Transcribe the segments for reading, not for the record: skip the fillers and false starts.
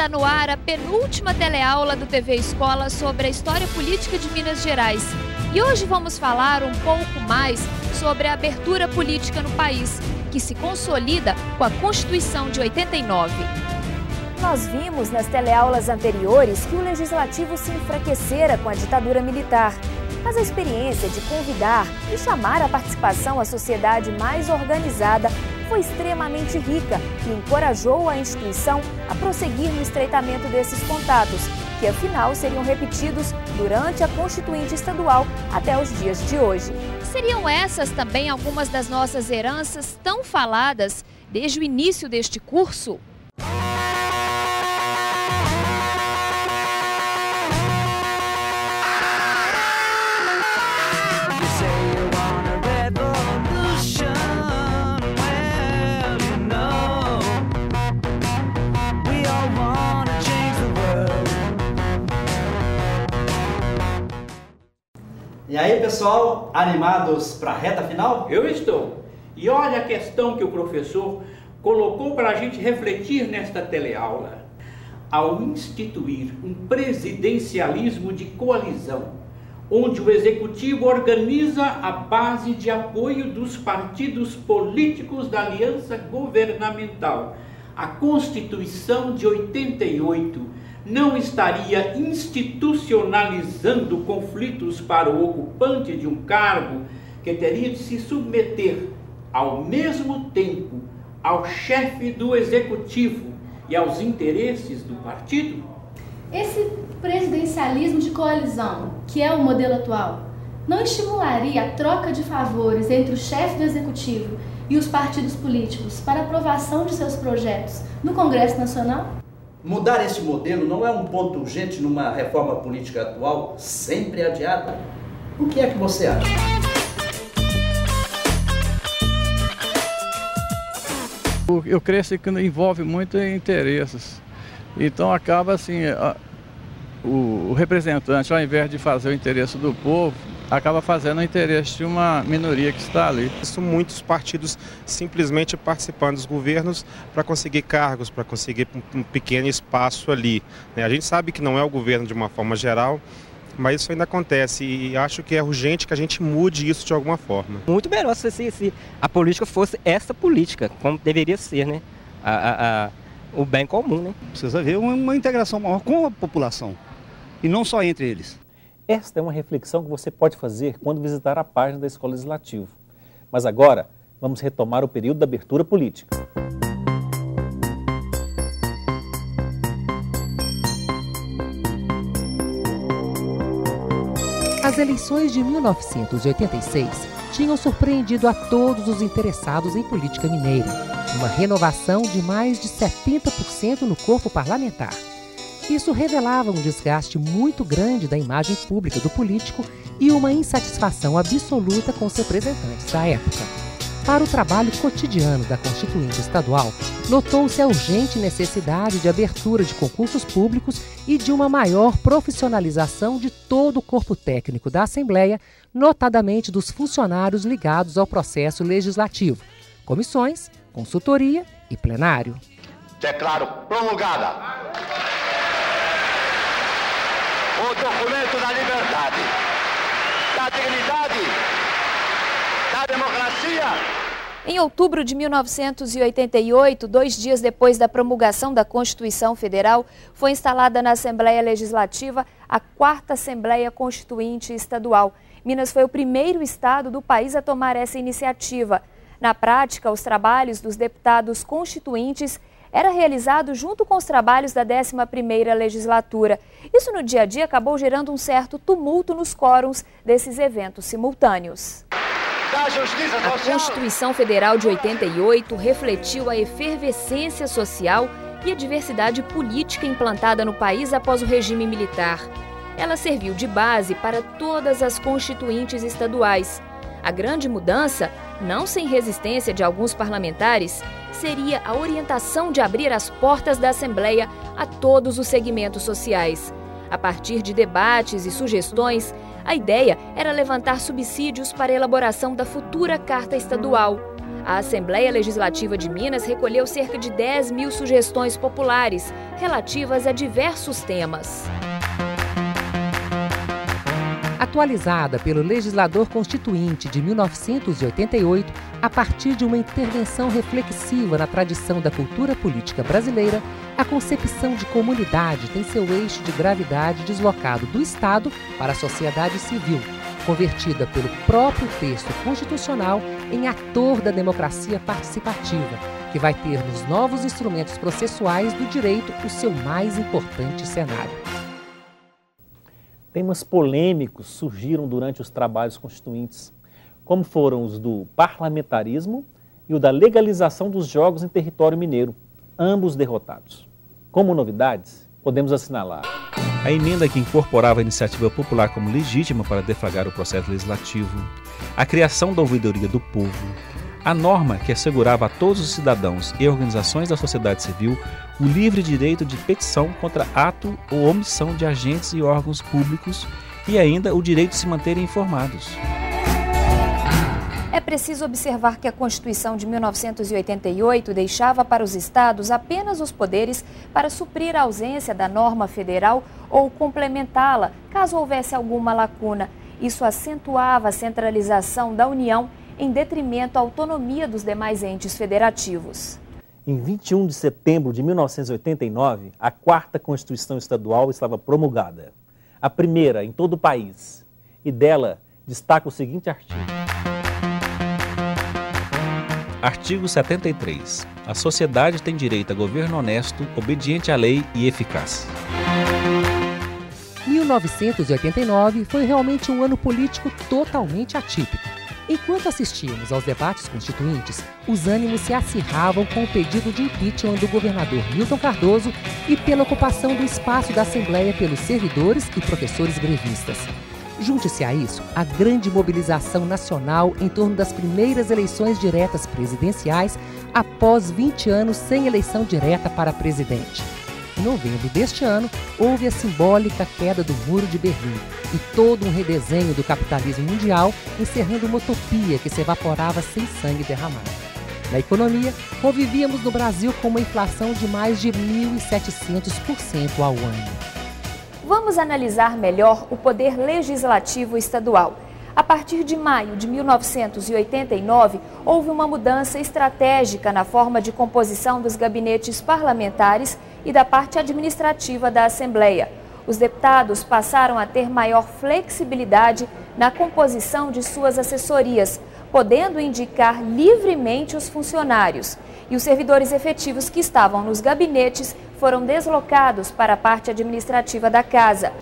Está no ar a penúltima teleaula do TV Escola sobre a história política de Minas Gerais. E hoje vamos falar um pouco mais sobre a abertura política no país, que se consolida com a Constituição de 89. Nós vimos nas teleaulas anteriores que o Legislativo se enfraquecera com a ditadura militar. Mas a experiência de convidar e chamar à participação a sociedade mais organizada foi extremamente rica e encorajou a instituição a prosseguir no estreitamento desses contatos, que afinal seriam repetidos durante a Constituinte Estadual até os dias de hoje. Seriam essas também algumas das nossas heranças tão faladas desde o início deste curso? E aí, pessoal, animados para a reta final? Eu estou. E olha a questão que o professor colocou para a gente refletir nesta teleaula. Ao instituir um presidencialismo de coalizão, onde o executivo organiza a base de apoio dos partidos políticos da aliança governamental, a Constituição de 88 não estaria institucionalizando conflitos para o ocupante de um cargo que teria de se submeter ao mesmo tempo ao chefe do executivo e aos interesses do partido? Esse presidencialismo de coalizão, que é o modelo atual, não estimularia a troca de favores entre o chefe do executivo e os partidos políticos para aprovação de seus projetos no Congresso Nacional? Mudar esse modelo não é um ponto urgente numa reforma política atual, sempre adiada? O que é que você acha? Eu creio que envolve muito interesses. Então acaba assim, o representante, ao invés de fazer o interesse do povo, acaba fazendo o interesse de uma minoria que está ali. Muitos partidos simplesmente participando dos governos para conseguir cargos, para conseguir um pequeno espaço ali. A gente sabe que não é o governo de uma forma geral, mas isso ainda acontece e acho que é urgente que a gente mude isso de alguma forma. Muito melhor se a política fosse essa política, como deveria ser, né? O bem comum, né? Precisa haver uma integração maior com a população e não só entre eles. Esta é uma reflexão que você pode fazer quando visitar a página da Escola Legislativa. Mas agora, vamos retomar o período da abertura política. As eleições de 1986 tinham surpreendido a todos os interessados em política mineira. Uma renovação de mais de 70% no corpo parlamentar. Isso revelava um desgaste muito grande da imagem pública do político e uma insatisfação absoluta com os representantes da época. Para o trabalho cotidiano da Constituinte Estadual, notou-se a urgente necessidade de abertura de concursos públicos e de uma maior profissionalização de todo o corpo técnico da Assembleia, notadamente dos funcionários ligados ao processo legislativo, comissões, consultoria e plenário. Declaro promulgada o documento da liberdade, da dignidade, da democracia. Em outubro de 1988, 2 dias depois da promulgação da Constituição Federal, foi instalada na Assembleia Legislativa a 4ª Assembleia Constituinte Estadual. Minas foi o primeiro estado do país a tomar essa iniciativa. Na prática, os trabalhos dos deputados constituintes era realizado junto com os trabalhos da 11ª Legislatura. Isso no dia a dia acabou gerando um certo tumulto nos quóruns desses eventos simultâneos. A Constituição Federal de 88 refletiu a efervescência social e a diversidade política implantada no país após o regime militar. Ela serviu de base para todas as constituintes estaduais. A grande mudança, não sem resistência de alguns parlamentares, seria a orientação de abrir as portas da Assembleia a todos os segmentos sociais. A partir de debates e sugestões, a ideia era levantar subsídios para a elaboração da futura Carta Estadual. A Assembleia Legislativa de Minas recolheu cerca de 10 mil sugestões populares relativas a diversos temas. Atualizada pelo legislador constituinte de 1988, a partir de uma intervenção reflexiva na tradição da cultura política brasileira, a concepção de comunidade tem seu eixo de gravidade deslocado do Estado para a sociedade civil, convertida pelo próprio texto constitucional em ator da democracia participativa, que vai ter nos novos instrumentos processuais do direito o seu mais importante cenário. Temas polêmicos surgiram durante os trabalhos constituintes, como foram os do parlamentarismo e o da legalização dos jogos em território mineiro, ambos derrotados. Como novidades, podemos assinalar a emenda que incorporava a iniciativa popular como legítima para deflagrar o processo legislativo, a criação da ouvidoria do povo, a norma que assegurava a todos os cidadãos e organizações da sociedade civil o livre direito de petição contra ato ou omissão de agentes e órgãos públicos e ainda o direito de se manterem informados. É preciso observar que a Constituição de 1988 deixava para os estados apenas os poderes para suprir a ausência da norma federal ou complementá-la, caso houvesse alguma lacuna. Isso acentuava a centralização da União em detrimento à autonomia dos demais entes federativos. Em 21 de setembro de 1989, a 4ª Constituição Estadual estava promulgada, a primeira em todo o país, e dela destaca o seguinte artigo. Artigo 73. A sociedade tem direito a governo honesto, obediente à lei e eficaz. 1989 foi realmente um ano político totalmente atípico. Enquanto assistíamos aos debates constituintes, os ânimos se acirravam com o pedido de impeachment do governador Milton Cardoso e pela ocupação do espaço da Assembleia pelos servidores e professores grevistas. Junte-se a isso a grande mobilização nacional em torno das primeiras eleições diretas presidenciais após 20 anos sem eleição direta para presidente. Em novembro deste ano, houve a simbólica queda do Muro de Berlim e todo um redesenho do capitalismo mundial, encerrando uma utopia que se evaporava sem sangue derramado. Na economia, convivíamos no Brasil com uma inflação de mais de 1.700% ao ano. Vamos analisar melhor o poder legislativo estadual. A partir de maio de 1989, houve uma mudança estratégica na forma de composição dos gabinetes parlamentares e da parte administrativa da Assembleia. Os deputados passaram a ter maior flexibilidade na composição de suas assessorias, podendo indicar livremente os funcionários. E os servidores efetivos que estavam nos gabinetes foram deslocados para a parte administrativa da Casa.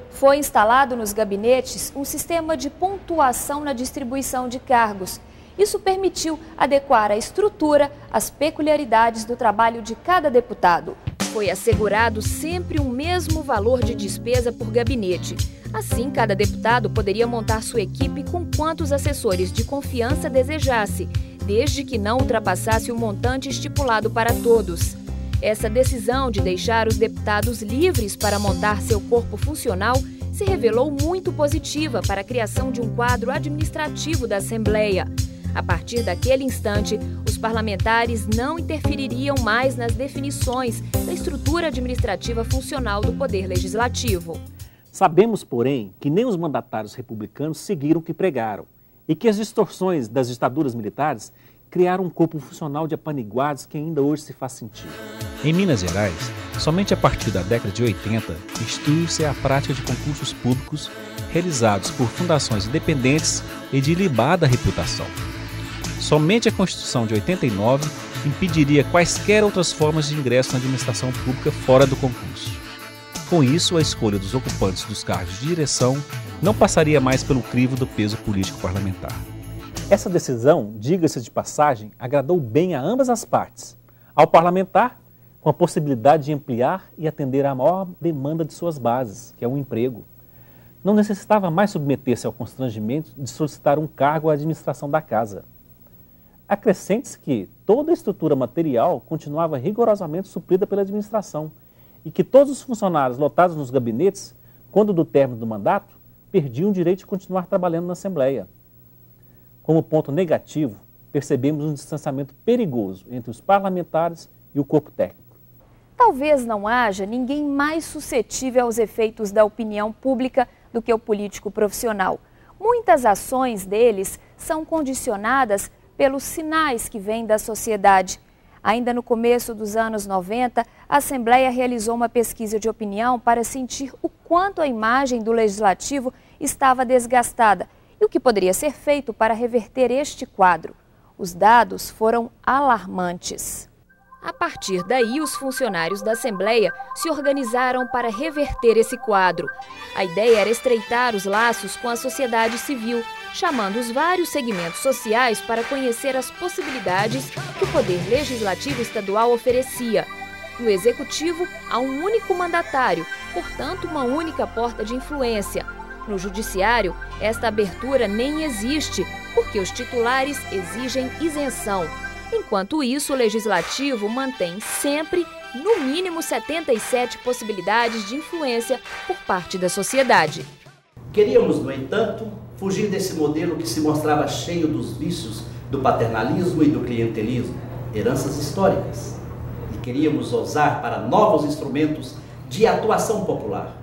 Foi instalado nos gabinetes um sistema de pontuação na distribuição de cargos. Isso permitiu adequar a estrutura às peculiaridades do trabalho de cada deputado. Foi assegurado sempre o mesmo valor de despesa por gabinete. Assim, cada deputado poderia montar sua equipe com quantos assessores de confiança desejasse, desde que não ultrapassasse o montante estipulado para todos. Essa decisão de deixar os deputados livres para montar seu corpo funcional se revelou muito positiva para a criação de um quadro administrativo da Assembleia. A partir daquele instante, os parlamentares não interfeririam mais nas definições da estrutura administrativa funcional do Poder Legislativo. Sabemos, porém, que nem os mandatários republicanos seguiram o que pregaram e que as distorções das ditaduras militares criaram um corpo funcional de apaniguados que ainda hoje se faz sentir. Em Minas Gerais, somente a partir da década de 80, instituiu-se a prática de concursos públicos realizados por fundações independentes e de ilibada reputação. Somente a Constituição de 89 impediria quaisquer outras formas de ingresso na administração pública fora do concurso. Com isso, a escolha dos ocupantes dos cargos de direção não passaria mais pelo crivo do peso político parlamentar. Essa decisão, diga-se de passagem, agradou bem a ambas as partes. Ao parlamentar, com a possibilidade de ampliar e atender à maior demanda de suas bases, que é o emprego. Não necessitava mais submeter-se ao constrangimento de solicitar um cargo à administração da casa. Acrescente-se que toda a estrutura material continuava rigorosamente suprida pela administração e que todos os funcionários lotados nos gabinetes, quando do término do mandato, perdiam o direito de continuar trabalhando na Assembleia. Como ponto negativo, percebemos um distanciamento perigoso entre os parlamentares e o corpo técnico. Talvez não haja ninguém mais suscetível aos efeitos da opinião pública do que o político profissional. Muitas ações deles são condicionadas pelos sinais que vêm da sociedade. Ainda no começo dos anos 90, a Assembleia realizou uma pesquisa de opinião para sentir o quanto a imagem do Legislativo estava desgastada e o que poderia ser feito para reverter este quadro. Os dados foram alarmantes. A partir daí, os funcionários da Assembleia se organizaram para reverter esse quadro. A ideia era estreitar os laços com a sociedade civil, chamando os vários segmentos sociais para conhecer as possibilidades que o Poder Legislativo Estadual oferecia. No Executivo, há um único mandatário, portanto, uma única porta de influência. No Judiciário, esta abertura nem existe, porque os titulares exigem isenção. Enquanto isso, o Legislativo mantém sempre, no mínimo, 77 possibilidades de influência por parte da sociedade. Queríamos, no entanto, fugir desse modelo que se mostrava cheio dos vícios do paternalismo e do clientelismo, heranças históricas. E queríamos ousar para novos instrumentos de atuação popular.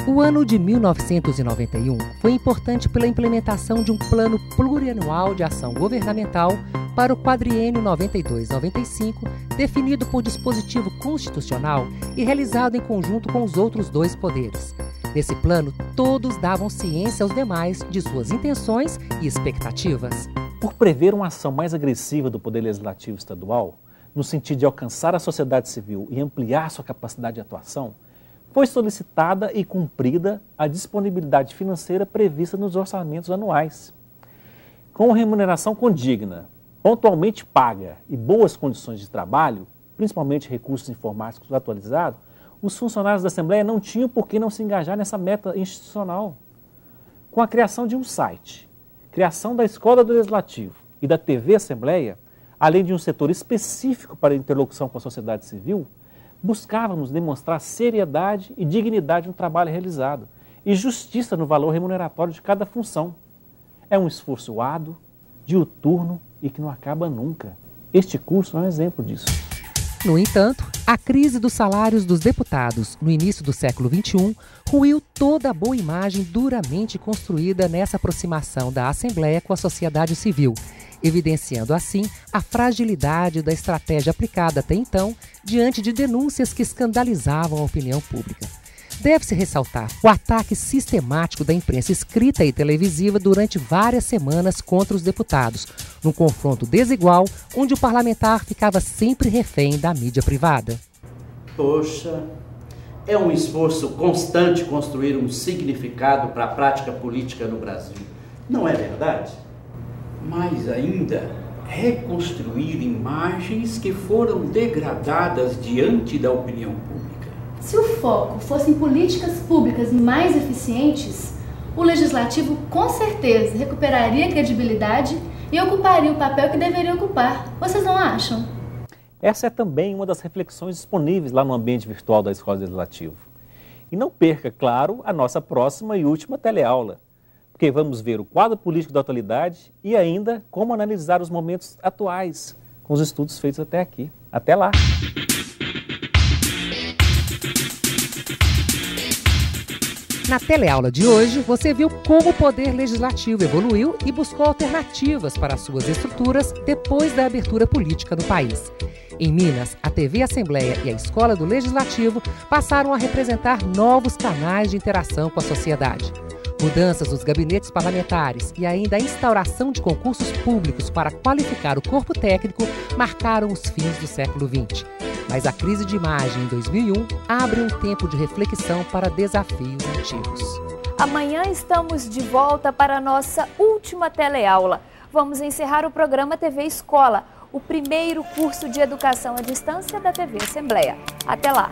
O ano de 1991 foi importante pela implementação de um plano plurianual de ação governamental para o quadriênio 92-95, definido por dispositivo constitucional e realizado em conjunto com os outros dois poderes. Nesse plano, todos davam ciência aos demais de suas intenções e expectativas. Por prever uma ação mais agressiva do Poder Legislativo Estadual, no sentido de alcançar a sociedade civil e ampliar sua capacidade de atuação, foi solicitada e cumprida a disponibilidade financeira prevista nos orçamentos anuais. Com remuneração condigna, pontualmente paga e boas condições de trabalho, principalmente recursos informáticos atualizados, os funcionários da Assembleia não tinham por que não se engajar nessa meta institucional. Com a criação de um site, criação da Escola do Legislativo e da TV Assembleia, além de um setor específico para a interlocução com a sociedade civil, buscávamos demonstrar seriedade e dignidade no trabalho realizado e justiça no valor remuneratório de cada função. É um esforço árduo, diuturno e que não acaba nunca. Este curso é um exemplo disso. No entanto, a crise dos salários dos deputados no início do século XXI ruiu toda a boa imagem duramente construída nessa aproximação da Assembleia com a sociedade civil, evidenciando assim a fragilidade da estratégia aplicada até então diante de denúncias que escandalizavam a opinião pública. Deve-se ressaltar o ataque sistemático da imprensa escrita e televisiva durante várias semanas contra os deputados, num confronto desigual onde o parlamentar ficava sempre refém da mídia privada. Poxa, é um esforço constante construir um significado para a prática política no Brasil. Não é verdade? Mais ainda, reconstruir imagens que foram degradadas diante da opinião pública. Se o foco fosse em políticas públicas mais eficientes, o Legislativo com certeza recuperaria a credibilidade e ocuparia o papel que deveria ocupar. Vocês não acham? Essa é também uma das reflexões disponíveis lá no ambiente virtual da Escola Legislativa. E não perca, claro, a nossa próxima e última teleaula, porque vamos ver o quadro político da atualidade e ainda como analisar os momentos atuais com os estudos feitos até aqui. Até lá! Na teleaula de hoje, você viu como o Poder Legislativo evoluiu e buscou alternativas para suas estruturas depois da abertura política no país. Em Minas, a TV Assembleia e a Escola do Legislativo passaram a representar novos canais de interação com a sociedade. Mudanças nos gabinetes parlamentares e ainda a instauração de concursos públicos para qualificar o corpo técnico marcaram os fins do século XX. Mas a crise de imagem em 2001 abre um tempo de reflexão para desafios antigos. Amanhã estamos de volta para a nossa última teleaula. Vamos encerrar o programa TV Escola, o primeiro curso de educação à distância da TV Assembleia. Até lá!